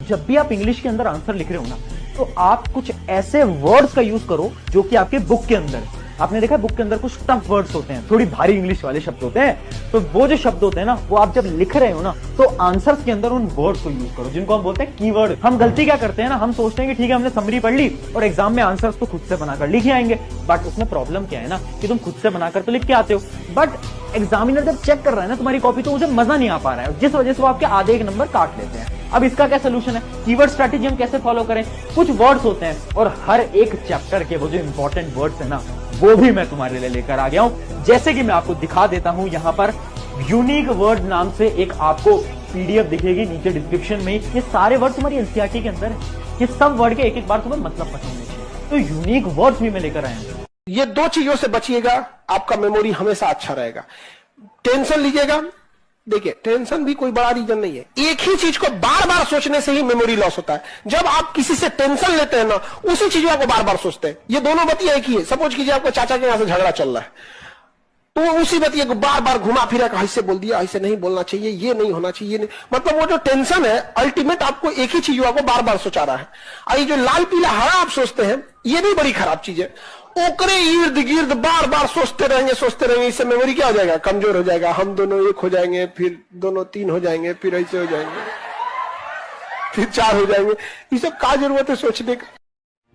जब भी आप इंग्लिश के अंदर आंसर लिख रहे हो ना, तो आप कुछ ऐसे वर्ड्स का यूज करो जो कि आपके बुक के अंदर है। आपने देखा बुक के अंदर कुछ टफ वर्ड्स होते हैं, थोड़ी भारी इंग्लिश वाले शब्द होते हैं, तो वो जो शब्द होते हैं ना, वो आप जब लिख रहे हो ना, तो आंसर्स के अंदर उन वर्ड्स को यूज करो जिनको हम बोलते हैं कीवर्ड। हम गलती क्या करते हैं ना, हम सोचते हैं कि ठीक है हमने समरी पढ़ ली और एग्जाम में आंसर्स तो खुद से बनाकर लिख ही आएंगे, बट उसमें प्रॉब्लम क्या है ना कि तुम खुद से बनाकर तो लिख के आते हो, बट एग्जामिनर जब चेक कर रहा है ना तुम्हारी कॉपी, तो उसे मजा नहीं आ पा रहा है, जिस वजह से वो आपके आधे एक नंबर काट लेते हैं। अब इसका क्या सोल्यूशन है? कीवर्ड स्ट्रेटेजी हम कैसे फॉलो करें? कुछ वर्ड्स होते हैं और हर एक चैप्टर के वो जो इंपॉर्टेंट वर्ड्स है ना, वो भी मैं तुम्हारे लिए लेकर आ गया हूं। जैसे कि मैं आपको दिखा देता हूं, यहां पर यूनिक वर्ड नाम से एक आपको पीडीएफ दिखेगी नीचे डिस्क्रिप्शन में। ये सारे वर्ड तुम्हारी एनसीईआरटी के अंदर है। ये सब वर्ड के एक एक बार तुम्हें मतलब पता होने चाहिए, तो यूनिक वर्ड्स भी मैं लेकर आया हूं। ये दो चीजों से बचिएगा, आपका मेमोरी हमेशा अच्छा रहेगा। टेंशन लीजिएगा, देखिए टेंशन भी कोई बड़ा रीजन नहीं है, एक ही चीज को बार बार सोचने से ही मेमोरी लॉस होता है। जब आप किसी से टेंशन लेते हैं ना, उसी चीजों को बार बार सोचते हैं। ये दोनों बतिया एक ही है। सपोज कीजिए आपको चाचा के यहां से झगड़ा चल रहा है, तो वो उसी बतिया को बार बार घुमा फिरा कर ऐसे बोल दिया, ऐसे नहीं बोलना चाहिए, ये नहीं होना चाहिए, नहीं। मतलब वो जो टेंशन है अल्टीमेट आपको एक ही चीज को बार बार सोचा रहा है। और ये जो लाल पीला हरा आप सोचते हैं, ये भी बड़ी खराब चीज है। ओकरे इर्द गिर्द बार बार सोचते रहेंगे, इससे मेमोरी क्या हो जाएगा? कमजोर हो जाएगा। हम दोनों एक हो जाएंगे, फिर दोनों तीन हो जाएंगे, फिर ऐसे हो जाएंगे, फिर चार हो जाएंगे। ये सब क्या जरूरत है सोचने का?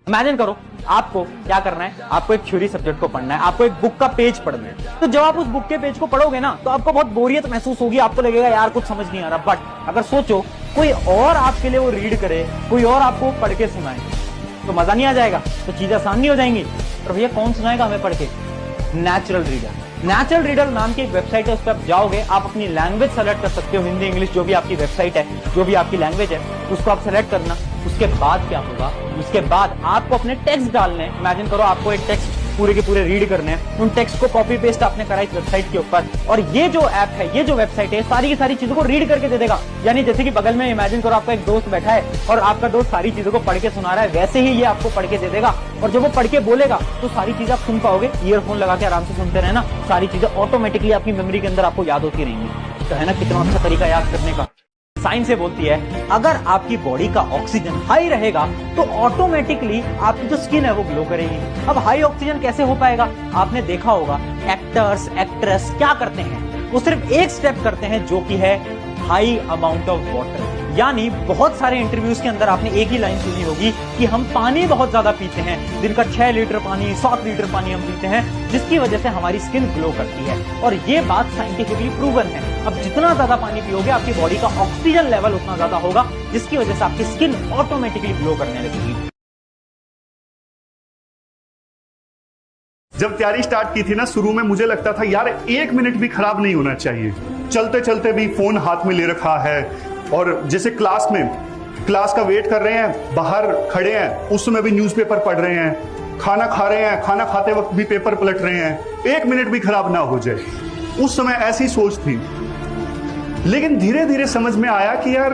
इमेजिन करो आपको क्या करना है, आपको एक थ्योरी सब्जेक्ट को पढ़ना है, आपको एक बुक का पेज पढ़ना है। तो जब आप उस बुक के पेज को पढ़ोगे ना, तो आपको बहुत बोरियत महसूस होगी, आपको लगेगा यार कुछ समझ नहीं आ रहा। बट अगर सोचो कोई और आपके लिए वो रीड करे, कोई और आपको पढ़ के सुनाए, तो मजा नहीं आ जाएगा? तो चीजें आसान नहीं हो जाएंगी? और भैया कौन सुनाएगा हमें पढ़ के? Natural reader. नेचुरल रीडर नाम की एक वेबसाइट है, उस पर आप जाओगे, आप अपनी लैंग्वेज सेलेक्ट कर सकते हो, हिंदी इंग्लिश जो भी आपकी वेबसाइट है, जो भी आपकी लैंग्वेज है, उसको आप सेलेक्ट करना। उसके बाद क्या होगा, उसके बाद आपको अपने टेक्स्ट डालने हैं। इमेजिन करो आपको एक टेक्स्ट पूरे के पूरे रीड करने हैं, उन टेक्स्ट को कॉपी पेस्ट आपने करा इस वेबसाइट के ऊपर, और ये जो ऐप है, ये जो वेबसाइट है, सारी की सारी चीजों को रीड करके दे देगा। यानी जैसे कि बगल में इमेजिन करो आपका एक दोस्त बैठा है और आपका दोस्त सारी चीजों को पढ़ के सुना रहा है, वैसे ही ये आपको पढ़ के दे देगा। और जब वो पढ़ के बोलेगा तो सारी चीजें आप सुन पाओगे। ईयरफोन लगा के आराम से सुनते रहना, सारी चीजें ऑटोमेटिकली आपकी मेमोरी के अंदर आपको याद होती रहेंगी। तो है ना कितना अच्छा तरीका याद करने का। साइंस ये बोलती है अगर आपकी बॉडी का ऑक्सीजन हाई रहेगा तो ऑटोमेटिकली आपकी जो स्किन है वो ग्लो करेगी। अब हाई ऑक्सीजन कैसे हो पाएगा? आपने देखा होगा एक्टर्स एक्ट्रेस क्या करते हैं, वो सिर्फ एक स्टेप करते हैं जो कि है हाई अमाउंट ऑफ वाटर। यानी बहुत सारे इंटरव्यूज के अंदर आपने एक ही लाइन सुनी होगी कि हम पानी बहुत ज्यादा पीते हैं, दिन का 6 लीटर पानी 7 लीटर पानी हम पीते हैं, जिसकी वजह से हमारी स्किन ग्लो करती है। और ये बात साइंटिफिकली प्रूवन है। अब जितना ज्यादा पानी पियोगे आपकी बॉडी का ऑक्सीजन लेवल उतना ज्यादा होगा, जिसकी वजह से आपकी स्किन ऑटोमेटिकली ग्लो करने लगेगी। जब तैयारी स्टार्ट की थी ना, शुरू में मुझे लगता था यार 1 मिनट भी खराब नहीं होना चाहिए। चलते चलते भी फोन हाथ में ले रखा है, और जैसे क्लास में क्लास का वेट कर रहे हैं, बाहर खड़े हैं, उस समय भी न्यूज़पेपर पढ़ रहे हैं, खाना खा रहे हैं, खाना खाते वक्त भी पेपर पलट रहे हैं, 1 मिनट भी खराब ना हो जाए। उस समय ऐसी सोच थी, लेकिन धीरे धीरे समझ में आया कि यार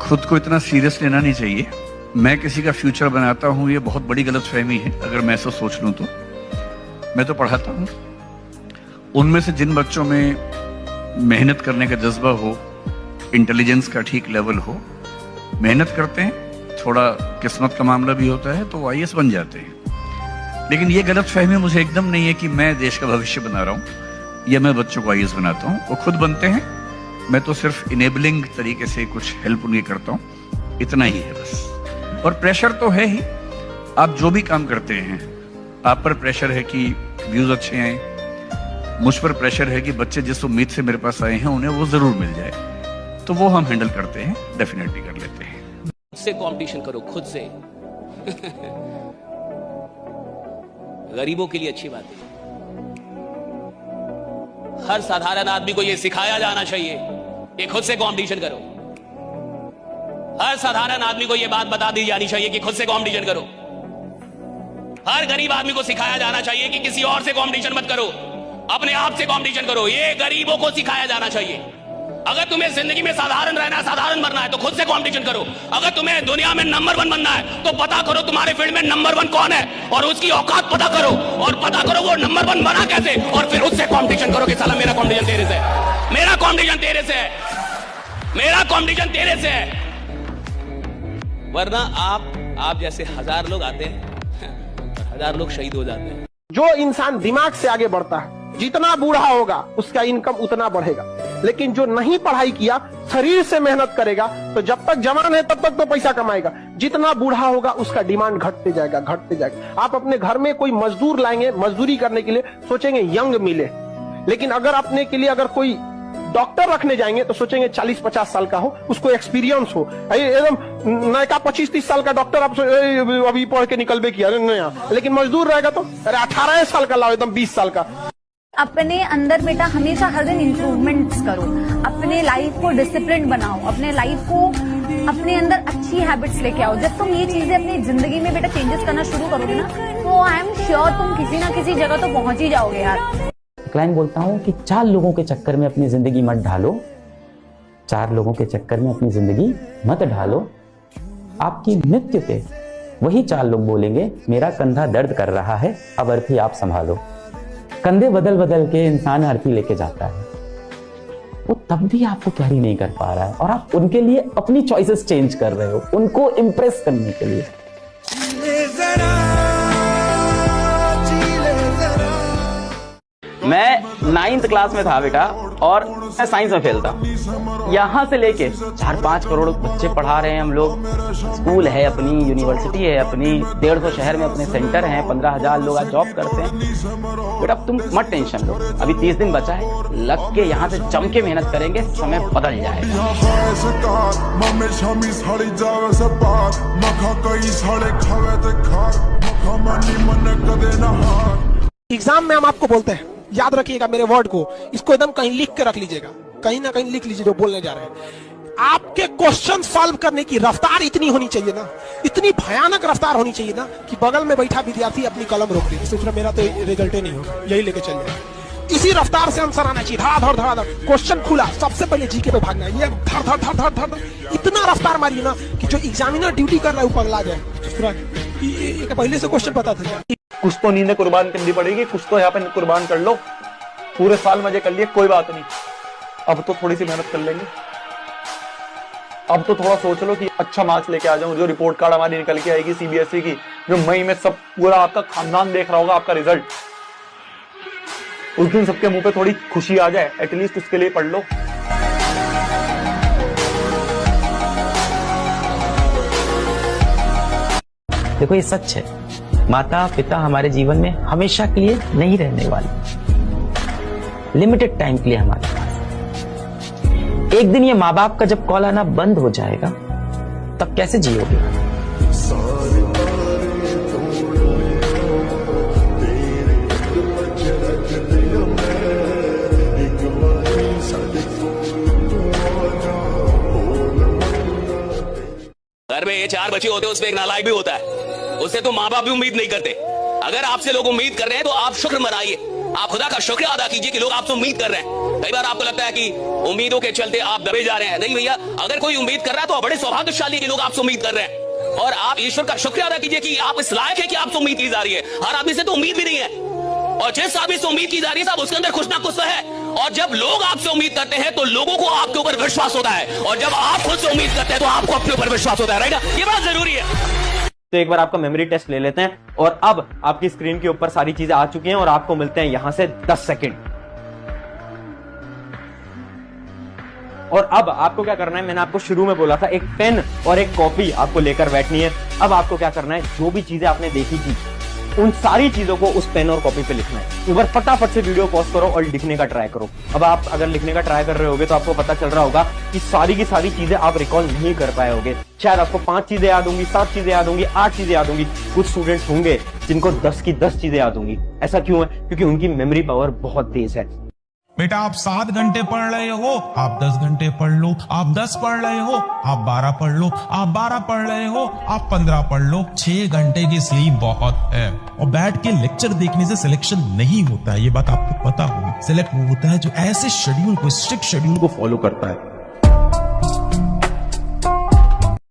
खुद को इतना सीरियस लेना नहीं चाहिए। मैं किसी का फ्यूचर बनाता हूं, ये बहुत बड़ी गलतफहमी है। अगर मैं ऐसा सोच लूं तो मैं तो पढ़ाता हूं। उनमें से जिन बच्चों में मेहनत करने का जज्बा हो, इंटेलिजेंस का ठीक लेवल हो, मेहनत करते हैं, थोड़ा किस्मत का मामला भी होता है, तो वो आईएएस बन जाते हैं। लेकिन ये गलतफहमी मुझे एकदम नहीं है कि मैं देश का भविष्य बना रहा हूं या मैं बच्चों को आईएएस बनाता हूं। वो खुद बनते हैं, मैं तो सिर्फ इनेबलिंग तरीके से कुछ हेल्प उनकी करता हूं, इतना ही है बस। और प्रेशर तो है ही, आप जो भी काम करते हैं आप पर प्रेशर है कि व्यूज अच्छे आए, मुझ पर प्रेशर है कि बच्चे जिस उम्मीद से मेरे पास आए हैं उन्हें वो जरूर मिल जाए, तो वो हम हैंडल करते हैं, डेफिनेटली कर लेते हैं। खुद से कंपटीशन करो, खुद से। गरीबों के लिए अच्छी बात है। हर साधारण आदमी को यह सिखाया जाना चाहिए कि खुद से कंपटीशन करो। हर साधारण आदमी को यह बात बता दी जानी चाहिए कि खुद से कंपटीशन करो। हर गरीब आदमी को सिखाया जाना चाहिए कि किसी और से कंपटीशन मत करो, अपने आप से कंपटीशन करो। ये गरीबों को सिखाया जाना चाहिए। अगर तुम्हें जिंदगी में साधारण रहना है, साधारण मरना है, तो खुद से कंपटीशन करो। अगर तुम्हें दुनिया में नंबर 1 बनना है तो पता करो तुम्हारे फील्ड में नंबर 1 कौन है और उसकी औकात पता करो, और पता करो वो नंबर 1 बना कैसे, और फिर उससे कंपटीशन करो कि साला मेरा कंपटीशन तेरे से है, मेरा कंपटीशन तेरे से है। मेरा कंपटीशन तेरे से है। वरना आप जैसे 1000 लोग आते हैं और 1000 लोग शहीद हो जाते हैं। जो इंसान दिमाग से आगे बढ़ता है, जितना बूढ़ा होगा उसका इनकम उतना बढ़ेगा। लेकिन जो नहीं पढ़ाई किया, शरीर से मेहनत करेगा, तो जब तक जवान है तब तक तो पैसा कमाएगा। जितना बूढ़ा होगा उसका डिमांड घटते जाएगा, घटते जाएगा। आप अपने घर में कोई मजदूर लाएंगे, मजदूरी करने के लिए सोचेंगे यंग मिले, लेकिन अगर अपने के लिए अगर कोई डॉक्टर रखने जाएंगे तो सोचेंगे 40-50 साल का हो, उसको एक्सपीरियंस हो। एकदम नया 25-30 साल का डॉक्टर आप अभी पढ़ के निकलबे किया नया, लेकिन मजदूर रहेगा तो अरे 18 साल का लाओ, एकदम 20 साल का। अपने अंदर बेटा हमेशा हर दिन इम्प्रूवमेंट्स करो, अपने लाइफ को डिसिप्लिन बनाओ, अपने लाइफ को अपने अंदर अच्छी हैबिट्स लेके आओ। जब तुम ये चीजें अपनी जिंदगी में बेटा चेंजेस करना शुरू करोगे ना, तो आई एम श्योर तुम किसी ना किसी जगह तो पहुंच ही जाओगे यार। क्लाइंट बोलता हूं कि 4 लोगों के चक्कर में अपनी जिंदगी मत ढालो, 4 लोगों के चक्कर में अपनी जिंदगी मत ढालो। आपकी मृत्यु पे वही 4 लोग बोलेंगे मेरा कंधा दर्द कर रहा है, अब अर्थी आप संभालो। कंधे बदल बदल के इंसान अर्थी लेके जाता है, वो तब भी आपको कैरी नहीं कर पा रहा है और आप उनके लिए अपनी चॉइसेस चेंज कर रहे हो, उनको इम्प्रेस करने के लिए। मैं 9th क्लास में था बेटा और मैं साइंस में फेल था। यहाँ से लेके 4-5 करोड़ बच्चे पढ़ा रहे हैं हम लोग, स्कूल है अपनी, यूनिवर्सिटी है अपनी, 150 शहर में अपने सेंटर हैं, 15,000 लोग आज जॉब करते हैं। बेटा तुम मत टेंशन लो, अभी 30 दिन बचा है, लग के यहाँ से जम के मेहनत करेंगे, समय बदल जाएगा। एग्जाम में हम आपको बोलते हैं, याद रखिएगा मेरे वर्ड को, इसको एकदम कहीं लिख के रख लीजिएगा, कहीं ना कहीं लिख लीजिए जो बोलने जा रहे हैं। आपके क्वेश्चन सॉल्व करने की रफ्तार इतनी होनी चाहिए ना, इतनी भयानक रफ्तार होनी चाहिए ना कि बगल में बैठा विद्यार्थी अपनी कलम रोक दे, सोच रहा मेरा तो रिजल्ट ही नहीं होगा, यही लेके चल जाए। इसी रफ्तार से आंसर आना चाहिए, धड़ धड़ धड़। क्वेश्चन खुला, सबसे पहले जीके पे भागना है, ये धड़ धड़ धड़ धड़ धड़। इतना रफ्तार मारिए ना कि जो एग्जामिनर ड्यूटी कर रहा है वो पगला जाए। ये पहले से क्वेश्चन पता था। कुछ तो नींद कुर्बान करनी पड़ेगी, कुछ तो यहाँ पे कुर्बान कर लो। पूरे साल मजे कर लिए, कोई बात नहीं, अब तो थोड़ी सी मेहनत कर लेंगे। अब तो थोड़ा सोच लो कि अच्छा मार्क्स लेके आ जाऊं, जो रिपोर्ट कार्ड हमारी निकल के आएगी सीबीएसई की, जो मई में सब पूरा आपका खानदान देख रहा होगा आपका रिजल्ट, उस दिन सबके मुंह पे थोड़ी खुशी आ जाए, एटलीस्ट उसके लिए पढ़ लो। देखो ये सच है, माता पिता हमारे जीवन में हमेशा के लिए नहीं रहने वाले, लिमिटेड टाइम के लिए हमारे पास। एक दिन ये माँ बाप का जब कॉल आना बंद हो जाएगा, तब कैसे जियोगे? घर में ये 4 बच्चे होते हैं, उसमें एक नालायक भी होता है, उससे तो माँ बाप भी उम्मीद नहीं करते। अगर आपसे लोग उम्मीद कर रहे हैं तो आप शुक्र मनाइए, आप खुदा का शुक्र अदा कीजिए कि लोग आपसे उम्मीद कर रहे हैं। कई बार आपको लगता है कि उम्मीदों के चलते आप दबे जा रहे हैं, नहीं भैया, अगर कोई उम्मीद कर रहा है तो बड़े सौभाग्यशाली के लोग आपसे उम्मीद कर रहे हैं। और आप ईश्वर का शुक्र अदा कीजिए कि आप इस लायक है कि आपसे उम्मीद की जा रही है। हर आदमी से तो उम्मीद भी नहीं है, और जिस आदमी से उम्मीद की जा रही है साहब उसके अंदर कुछ ना कुछ तो है। और जब लोग आपसे उम्मीद करते हैं तो लोगों को आपके ऊपर विश्वास होता है, और जब आप खुद से उम्मीद करते हैं तो आपको अपने ऊपर विश्वास होता है, राइट? ये बात जरूरी है। तो एक बार आपका मेमोरी टेस्ट ले लेते हैं, और अब आपकी स्क्रीन के ऊपर सारी चीजें आ चुकी हैं और आपको मिलते हैं यहां से 10 सेकंड। और अब आपको क्या करना है, मैंने आपको शुरू में बोला था, एक पेन और एक कॉपी आपको लेकर बैठनी है। अब आपको क्या करना है, जो भी चीजें आपने देखी थी उन सारी चीजों को उस पेन और कॉपी पे लिखना है। एक बार फटाफट से वीडियो पॉज करो और लिखने का ट्राई करो। अब आप अगर लिखने का ट्राई कर रहे होगे तो आपको पता चल रहा होगा कि सारी की सारी चीजें आप रिकॉल नहीं कर पाए होगे। शायद आपको 5 चीजें याद होंगी, 7 चीजें याद होंगी, 8 चीजें याद होंगी। कुछ स्टूडेंट्स होंगे जिनको 10 की 10 चीजें याद होंगी। ऐसा क्यों है? क्योंकि उनकी मेमोरी पावर बहुत तेज है। बेटा आप 7 घंटे पढ़ रहे हो, आप 10 घंटे पढ़ लो। आप 10 पढ़ रहे हो, आप 12 पढ़ लो। आप 12 पढ़ रहे हो, आप 15 पढ़ लो। 6 घंटे की स्लीप बहुत है। और बैठ के लेक्चर देखने से सिलेक्शन नहीं होता है, ये बात आपको पता होगी। सिलेक्ट वो होता है जो ऐसे शेड्यूल को, स्ट्रिक्ट शेड्यूल को फॉलो करता है।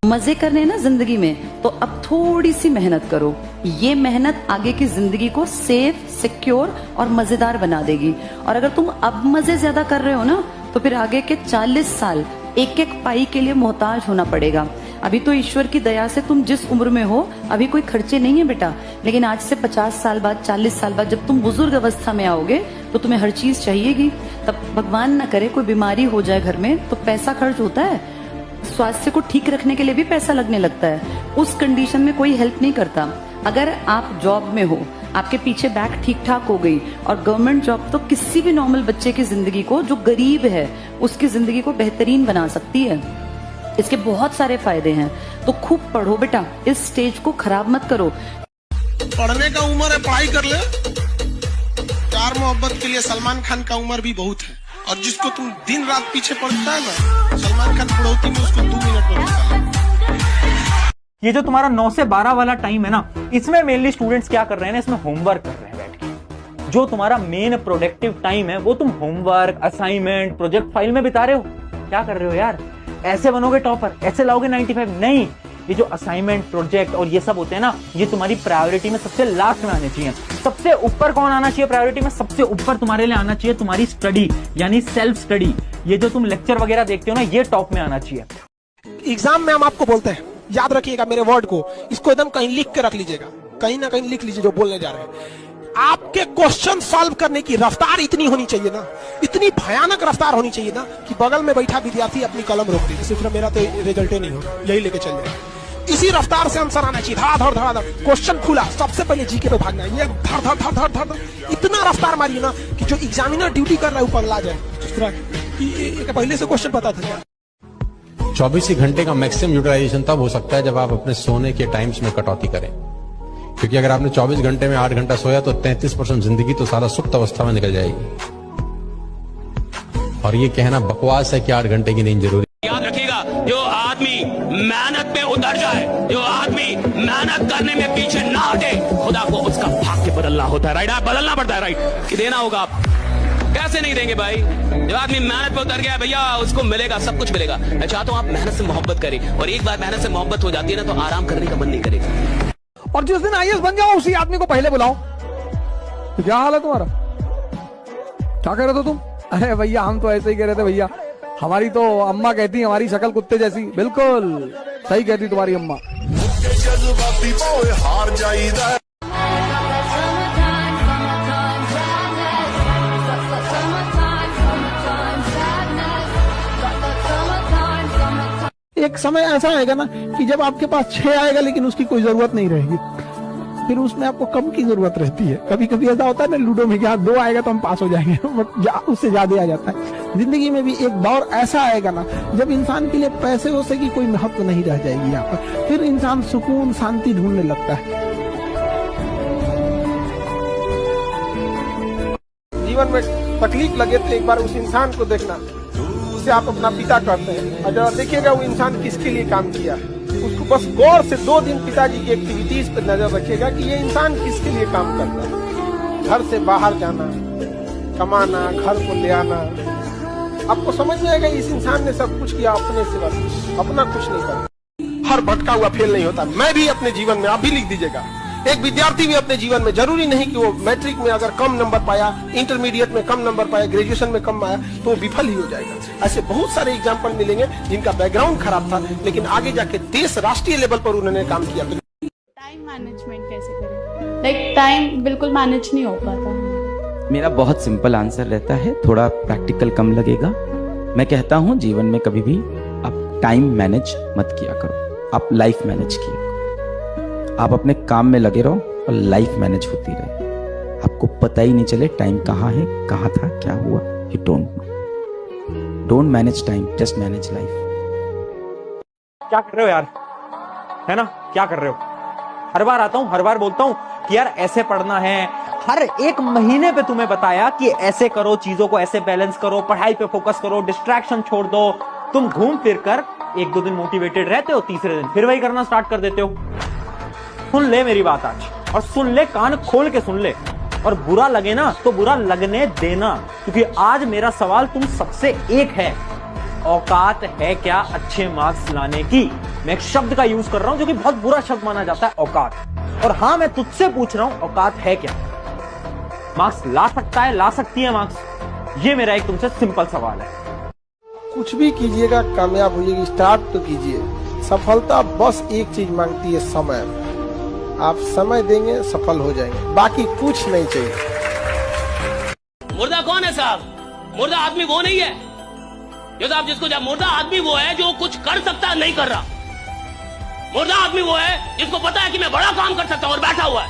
मजे करने हैं ना जिंदगी में, तो अब थोड़ी सी मेहनत करो। ये मेहनत आगे की जिंदगी को सेफ, सिक्योर और मजेदार बना देगी। और अगर तुम अब मजे ज्यादा कर रहे हो ना, तो फिर आगे के 40 साल एक एक पाई के लिए मोहताज होना पड़ेगा। अभी तो ईश्वर की दया से तुम जिस उम्र में हो अभी कोई खर्चे नहीं है बेटा, लेकिन आज से 50 साल बाद 40 साल बाद जब तुम बुजुर्ग अवस्था में आओगे तो तुम्हें हर चीज चाहिएगी। तब भगवान ना करे कोई बीमारी हो जाए घर में तो पैसा खर्च होता है, स्वास्थ्य को ठीक रखने के लिए भी पैसा लगने लगता है। उस कंडीशन में कोई हेल्प नहीं करता। अगर आप जॉब में हो, आपके पीछे बैक ठीक ठाक हो गई, और गवर्नमेंट जॉब तो किसी भी नॉर्मल बच्चे की जिंदगी को, जो गरीब है उसकी जिंदगी को बेहतरीन बना सकती है। इसके बहुत सारे फायदे हैं, तो खूब पढ़ो बेटा, इस स्टेज को खराब मत करो। पढ़ने का उम्र है, पढ़ाई कर ले। प्यार मोहब्बत के लिए सलमान खान का उम्र भी बहुत है, और जिसको तुम दिन रात पीछे पड़ता है ना, सलमान खान बुढ़ौती में उसको 2 मिनट में निकाला। ये जो तुम्हारा 9 से 12 वाला टाइम है ना, इसमें मेनली स्टूडेंट्स क्या कर रहे हैं ना, इसमें होमवर्क कर रहे हैं बैठ के। जो तुम्हारा मेन प्रोडक्टिव टाइम है वो तुम होमवर्क, असाइनमेंट, प्रोजेक्ट फाइल में बिता रहे हो। क्या कर रहे हो यार? ऐसे बनोगे टॉपर, ऐसे लाओगे 95? नहीं, ये जो असाइनमेंट, प्रोजेक्ट और ये सब होते हैं ना, ये तुम्हारी प्रायोरिटी में सबसे लास्ट में आने चाहिए। सबसे ऊपर कौन आना चाहिए प्रायोरिटी में? सबसे ऊपर तुम्हारे लिए आना चाहिए तुम्हारी स्टडी, यानी सेल्फ स्टडी। ये जो तुम लेक्चर वगैरह देखते हो ना, ये टॉप में आना चाहिए। एग्जाम में हम आपको बोलते हैं, याद रखिएगा मेरे वर्ड को, इसको एकदम कहीं लिख के रख लीजिएगा, कहीं ना कहीं लिख लीजिए जो बोलने जा रहे हैं। आपके क्वेश्चन सॉल्व करने की रफ्तार इतनी होनी चाहिए ना, इतनी भयानक रफ्तार होनी चाहिए ना, कि बगल में बैठा विद्यार्थी अपनी कलम रोक दे, सिर्फ मेरा तो रिजल्ट नहीं होगा, यही लेके चल जाए। इसी रफ्तार से आंसर आना चाहिए, धड़, क्वेश्चन खुला, सबसे पहले जीके पे भागना है, ये धड़, इतना रफ्तार मारिए ना कि जो एग्जामिनर ड्यूटी कर रहा है वो पगला जाए। जिस तरह कि पहले से क्वेश्चन पता था। 24 घंटे का मैक्सिमम यूटिलाइजेशन तब हो सकता है जब आप अपने सोने के टाइम्स में कटौती करें, क्योंकि अगर आपने 24 घंटे में 8 घंटा सोया तो 33% जिंदगी तो सारा सुप्त अवस्था में निकल जाएगी। और ये कहना बकवास है कि 8 घंटे की नींद जरूरी। याद रखिएगा, जो आदमी मेहनत पे उतर जाए, जो आदमी मेहनत करने में पीछे ना हटे, खुदा को उसका भाग्य बदलना होता है। राइट, बदलना पड़ता है। राइट, कि देना होगा। आप कैसे नहीं देंगे भाई? जो आदमी मेहनत पे उतर गया भैया, उसको मिलेगा, सब कुछ मिलेगा। मैं चाहता हूँ आप मेहनत से मोहब्बत करें, और एक बार मेहनत से मोहब्बत हो जाती है ना, तो आराम करने का मन नहीं करेगा। और जिस दिन आईएएस बन जाओ उसी आदमी को पहले बुलाओ। तो क्या हाल है तुम्हारा? क्या कह रहे थे तुम? अरे भैया हम तो ऐसे ही कह रहे थे भैया, हमारी तो अम्मा कहती हमारी शक्ल कुत्ते जैसी। बिल्कुल सही कहती तुम्हारी अम्मा। एक समय ऐसा आएगा ना कि जब आपके पास 6 आएगा लेकिन उसकी कोई जरूरत नहीं रहेगी, फिर उसमें आपको कम की जरूरत रहती है। कभी कभी ऐसा होता है ना लूडो में, क्या 2 आएगा तो हम पास हो जाएंगे, उससे ज्यादा आ जाता है। जिंदगी में भी एक दौर ऐसा आएगा ना जब इंसान के लिए पैसे वैसे की कोई महत्व नहीं रह जाएगी यहाँ पर, फिर इंसान सुकून शांति ढूंढने लगता है। जीवन में तकलीफ लगे तो एक बार उस इंसान को देखना जिसे आप अपना पिता कहते हैं, और जरा देखिएगा वो इंसान किसके लिए काम किया है। उसको बस गौर से 2 दिन पिताजी की एक्टिविटीज पर नजर रखिएगा कि ये इंसान किसके लिए काम करता है। घर से बाहर जाना, कमाना, घर को ले आना, आपको समझ में आएगा इस इंसान ने सब कुछ किया अपने से, बस अपना कुछ नहीं करता। हर भटका हुआ फेल नहीं होता। मैं भी अपने जीवन में, आप भी लिख दीजिएगा, एक विद्यार्थी भी अपने जीवन में, जरूरी नहीं कि वो मैट्रिक में अगर कम नंबर पाया, इंटरमीडिएट में कम नंबर पाया, ग्रेजुएशन में कम आया तो वो विफल ही हो जाएगा। ऐसे बहुत सारे एग्जाम्पल मिलेंगे जिनका बैकग्राउंड खराब था लेकिन आगे जाके देश राष्ट्रीय लेवल पर उन्होंने काम किया। टाइम मैनेजमेंट कैसे करें? लाइक टाइम बिल्कुल मैनेज नहीं हो पाता। मेरा बहुत सिंपल आंसर रहता है, थोड़ा प्रैक्टिकल कम लगेगा। मैं कहता हूं जीवन में कभी भी आप टाइम मैनेज मत किया करो, आप लाइफ मैनेज किया। आप अपने काम में लगे रहो और लाइफ मैनेज होती रहे, आपको पता ही नहीं चले टाइम कहाँ है, कहाँ था, क्या हुआ। You don't manage time, just manage life. क्या कर रहे हो यार? है ना, क्या कर रहे हो? हर बार आता हूं, हर बार बोलता हूं कि यार ऐसे पढ़ना है। हर एक महीने पे तुम्हें बताया कि ऐसे करो, चीजों को ऐसे बैलेंस करो, पढ़ाई पे फोकस करो, डिस्ट्रैक्शन छोड़ दो। तुम घूम फिर कर 1-2 दिन मोटिवेटेड रहते हो, तीसरे दिन फिर वही करना स्टार्ट कर देते हो। सुन ले मेरी बात आज, और सुन ले, कान खोल के सुन ले, और बुरा लगे ना तो बुरा लगने देना, क्योंकि आज मेरा सवाल तुम सबसे एक है, औकात है क्या अच्छे मार्क्स लाने की? मैं एक शब्द का यूज कर रहा हूं जो कि बहुत बुरा शब्द माना जाता है, औकात। और हां, मैं तुझसे पूछ रहा हूं औकात है क्या? मार्क्स ला सकता है, ला सकती है मार्क्स? ये मेरा एक तुमसे सिंपल सवाल है। कुछ भी कीजिएगा कामयाब होइएगा, स्टार्ट तो कीजिए। सफलता बस एक चीज मांगती है, समय। आप समय देंगे सफल हो जाएंगे, बाकी कुछ नहीं चाहिए। मुर्दा कौन है साहब? मुर्दा आदमी वो नहीं है जो साहब जिसको जब मुर्दा आदमी वो है जो कुछ कर सकता है नहीं कर रहा। मुर्दा आदमी वो है जिसको पता है कि मैं बड़ा काम कर सकता हूं और बैठा हुआ है।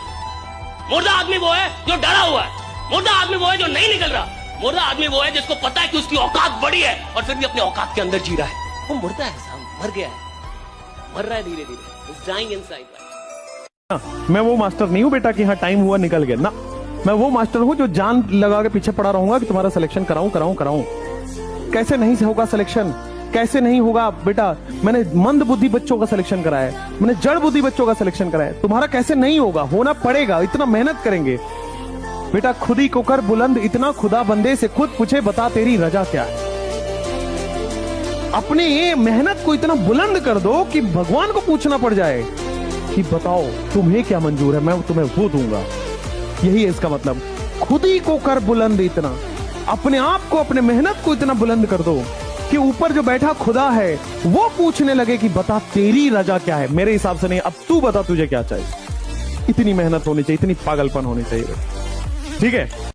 मुर्दा आदमी वो है जो डरा हुआ है। मुर्दा आदमी वो है जो नहीं निकल रहा। मुर्दा आदमी वो है जिसको पता है कि उसकी औकात बड़ी है और फिर भी अपने औकात के अंदर जी रहा है। वो मुर्दा है साहब, मर गया है, मर रहा है धीरे धीरे, डाइंग इनसाइड। मैं वो मास्टर नहीं हूं बेटा कि हाँ टाइम हुआ निकल गया ना। मैं वो मास्टर हूं जो जान लगा के पीछे पड़ा रहूंगा कि तुम्हारा सिलेक्शन कराऊं। कैसे नहीं होगा सिलेक्शन, कैसे नहीं होगा बेटा? मैंने मंद बुद्धि बच्चों का सिलेक्शन कराया है, मैंने जड़ बुद्धि बच्चों का सिलेक्शन कराया है। तुम्हारा कैसे नहीं होगा? होना पड़ेगा, इतना मेहनत करेंगे बेटा। खुद ही को कर बुलंद इतना, खुदा बंदे से खुद पूछे बता तेरी रजा क्या है। अपने मेहनत को इतना बुलंद कर दो कि भगवान को पूछना पड़ जाए कि बताओ तुम्हें क्या मंजूर है, मैं तुम्हें वो दूंगा। यही है इसका मतलब। खुद ही को कर बुलंद इतना, अपने आप को, अपने मेहनत को इतना बुलंद कर दो कि ऊपर जो बैठा खुदा है वो पूछने लगे कि बता तेरी रजा क्या है। मेरे हिसाब से नहीं, अब तू बता तुझे क्या चाहिए। इतनी मेहनत होनी चाहिए, इतनी पागलपन होनी चाहिए। ठीक है।